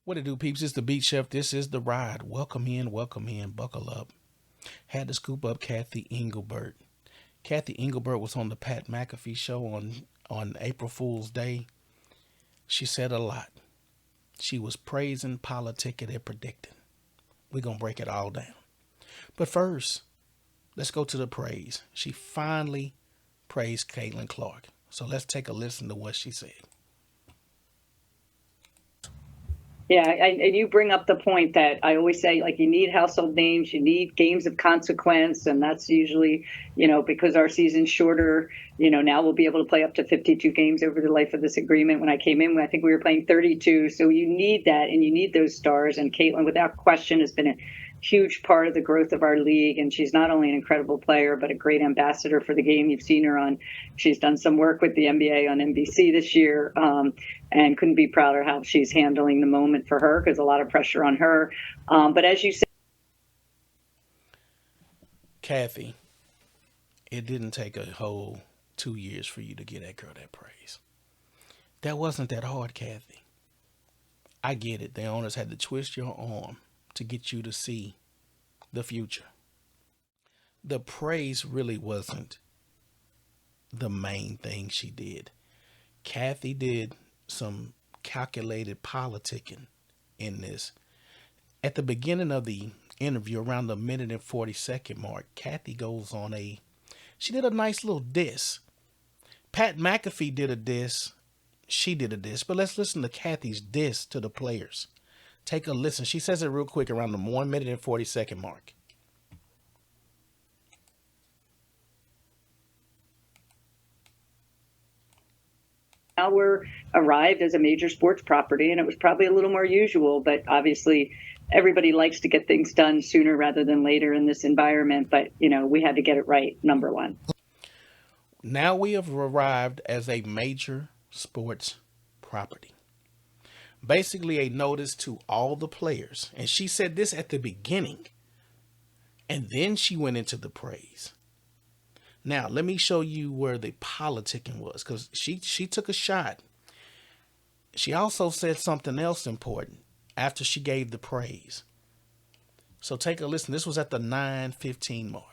What it do, peeps? It's the Beat Chef. This is the ride. Welcome in, buckle up. Had to scoop up Cathy Englebert. Cathy Englebert was on the Pat McAfee Show on April Fool's Day. She said a lot. She was praising, politicking, and predicting. We're going to break it all down. But first, let's go to the praise. She finally praised Caitlin Clark. So let's take a listen to what she said. Yeah, and you bring up the point that I always say, like, you need household names, you need games of consequence, and that's usually, because our season's shorter, now we'll be able to play up to 52 games over the life of this agreement. When I came in, I think we were playing 32, so you need that, and you need those stars, and Caitlin, without question, has been a huge part of the growth of our league, and she's not only an incredible player but a great ambassador for the game. You've seen her she's done some work with the NBA on NBC this year, and couldn't be prouder how she's handling the moment for her, because a lot of pressure on her, but as you said, Cathy, it didn't take a whole 2 years for you to get that girl that praise. That wasn't that hard, Cathy. I get it. The owners had to twist your arm to get you to see the future. The praise really wasn't the main thing she did. Cathy did some calculated politicking in this. At the beginning of the interview, around the minute and 40-second mark, Cathy goes on she did a nice little diss. Pat McAfee did a diss. She did a diss. But let's listen to Cathy's diss to the players. Take a listen. She says it real quick around the 1 minute and 40-second mark. now we're arrived as a major sports property, and it was probably a little more usual, but obviously everybody likes to get things done sooner rather than later in this environment. But, we had to get it right, number one. Now we have arrived as a major sports property. Basically a notice to all the players. And she said this at the beginning. And then she went into the praise. Now, let me show you where the politicking was, because she took a shot. She also said something else important after she gave the praise. So take a listen. This was at the 9:15 mark.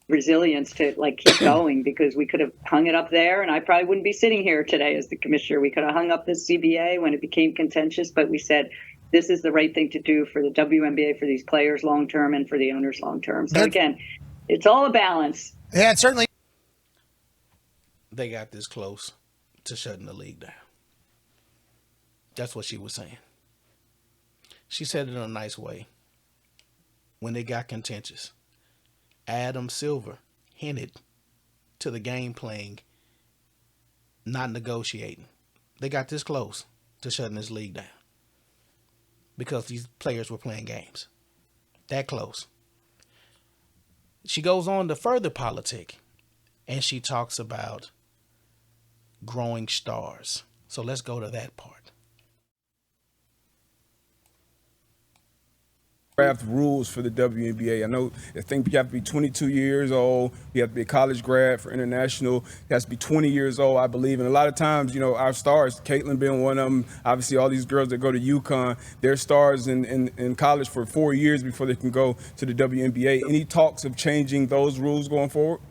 Resilience to keep going, because we could have hung it up there and I probably wouldn't be sitting here today as the commissioner. We could have hung up this CBA when it became contentious, but we said this is the right thing to do for the WNBA, for these players long term, and for the owners long term. So again, it's all a balance. Yeah, certainly. They got this close to shutting the league down. That's what she was saying. She said it in a nice way. When they got contentious, Adam Silver hinted to the game playing, not negotiating. They got this close to shutting this league down because these players were playing games. That close. She goes on to further politic, and she talks about growing stars. So let's go to that part. Draft rules for the WNBA. I think you have to be 22 years old. You have to be a college grad for international. It has to be 20 years old, I believe. And a lot of times, our stars, Caitlin being one of them, obviously all these girls that go to UConn, they're stars in college for 4 years before they can go to the WNBA. Any talks of changing those rules going forward?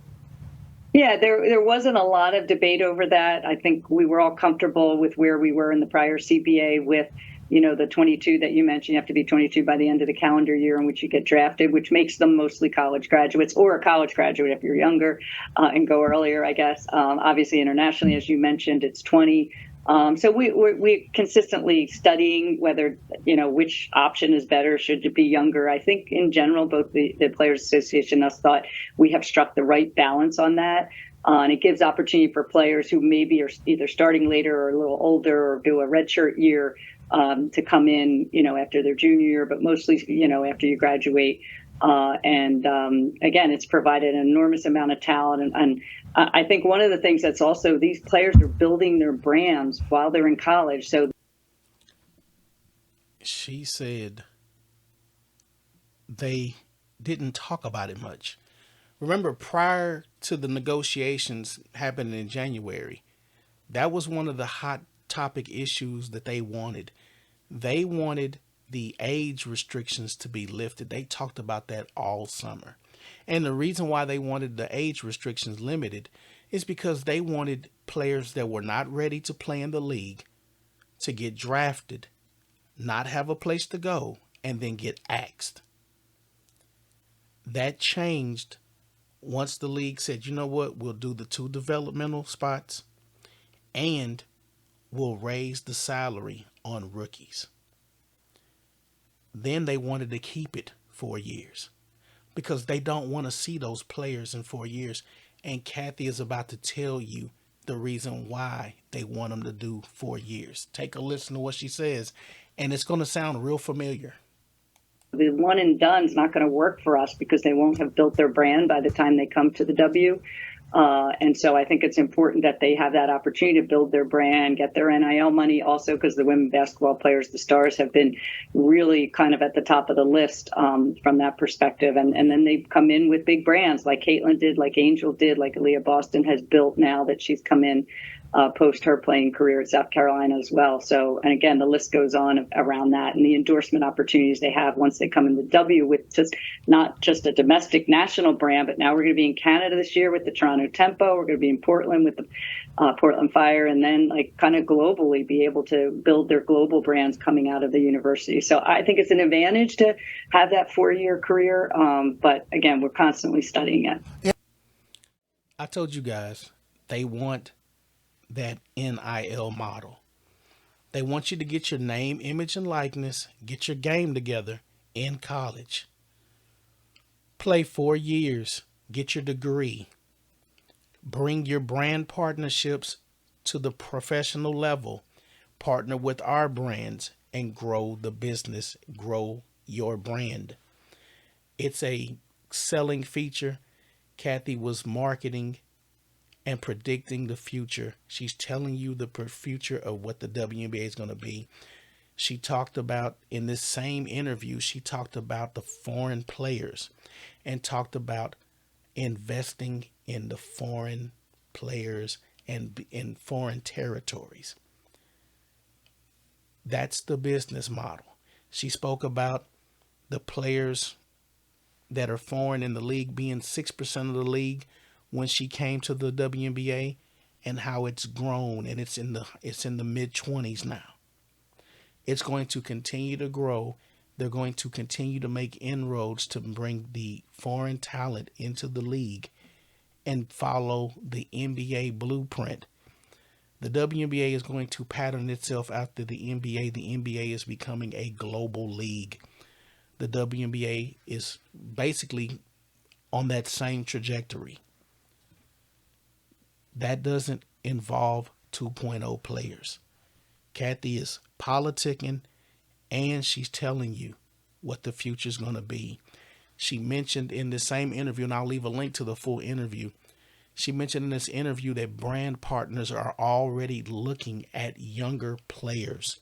Yeah, there wasn't a lot of debate over that. I think we were all comfortable with where we were in the prior CBA with, the 22 that you mentioned. You have to be 22 by the end of the calendar year in which you get drafted, which makes them mostly college graduates, or a college graduate if you're younger, and go earlier, I guess. Obviously, internationally, as you mentioned, it's 20. So we're consistently studying whether, which option is better. Should it be younger? I think in general, both the Players Association and us thought we have struck the right balance on that. And it gives opportunity for players who maybe are either starting later or a little older or do a redshirt year to come in, after their junior year, but mostly, after you graduate. And again, it's provided an enormous amount of talent. And I think one of the things that's also, these players are building their brands while they're in college. So She said they didn't talk about it much. Remember, prior to the negotiations happening in January, That was one of the hot topic issues that they wanted. They wanted the age restrictions to be lifted. They talked about that all summer. And the reason why they wanted the age restrictions limited is because they wanted players that were not ready to play in the league to get drafted, not have a place to go, and then get axed. That changed once the league said, you know what, we'll do the 2 developmental spots and we'll raise the salary on rookies. Then they wanted to keep it 4 years because they don't want to see those players in 4 years. And Cathy is about to tell you the reason why they want them to do 4 years. Take a listen to what she says, and it's going to sound real familiar. The one and done is not going to work for us because they won't have built their brand by the time they come to the W. And so I think it's important that they have that opportunity to build their brand, get their NIL money also, because the women basketball players, the stars, have been really kind of at the top of the list from that perspective. And then they come in with big brands like Caitlin did, like Angel did, like Aaliyah Boston has built now that she's come in post her playing career at South Carolina as well. So, and again, the list goes on around that and the endorsement opportunities they have once they come in the W with just not just a domestic national brand, but now we're going to be in Canada this year with the Toronto Tempo. We're going to be in Portland with the Portland Fire, and then like kind of globally be able to build their global brands coming out of the university. So I think it's an advantage to have that 4-year career. But again, we're constantly studying it. I told you guys, they want that NIL model. They want you to get your name, image, and likeness, get your game together in college. Play 4 years, get your degree. Bring your brand partnerships to the professional level. Partner with our brands and grow the business, grow your brand. It's a selling feature. Cathy was marketing and predicting the future. She's telling you the future of what the WNBA is going to be. She talked about, in this same interview, she talked about the foreign players and talked about investing in the foreign players and in foreign territories. That's the business model. She spoke about the players that are foreign in the league being 6% of the league when she came to the WNBA, and how it's grown, and it's in the mid-20s now. It's going to continue to grow. They're going to continue to make inroads to bring the foreign talent into the league and follow the NBA blueprint. The WNBA is going to pattern itself after the NBA. The NBA is becoming a global league. The WNBA is basically on that same trajectory. That doesn't involve 2.0 players. Cathy is politicking, and she's telling you what the future is going to be. She mentioned in the same interview, and I'll leave a link to the full interview. She mentioned in this interview that brand partners are already looking at younger players,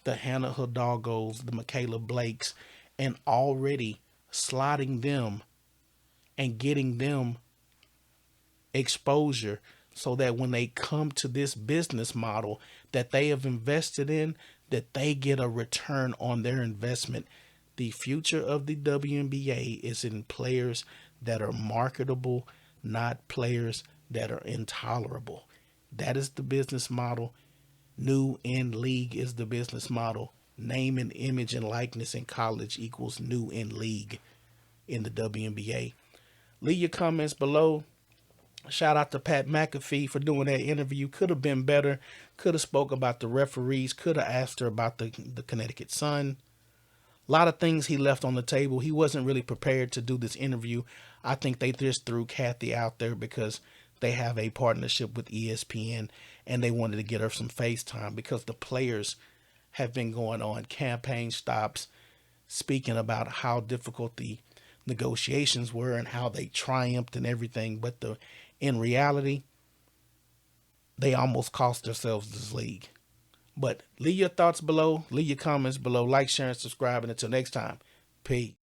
the Hannah Hidalgos, the Michaela Blakes, and already slotting them and getting them exposure so that when they come to this business model that they have invested in, that they get a return on their investment. The future of the WNBA is in players that are marketable, not players that are intolerable. That is the business model. New in league is the business model. Name and image and likeness in college equals new in league in the WNBA. Leave your comments below. Shout out to Pat McAfee for doing that interview. Could have been better. Could have spoke about the referees. Could have asked her about the Connecticut Sun. A lot of things he left on the table. He wasn't really prepared to do this interview. I think they just threw Cathy out there because they have a partnership with ESPN and they wanted to get her some FaceTime because the players have been going on campaign stops speaking about how difficult the negotiations were and how they triumphed and everything. But in reality, they almost cost themselves this league. But leave your thoughts below. Leave your comments below. Like, share, and subscribe. And until next time, peace.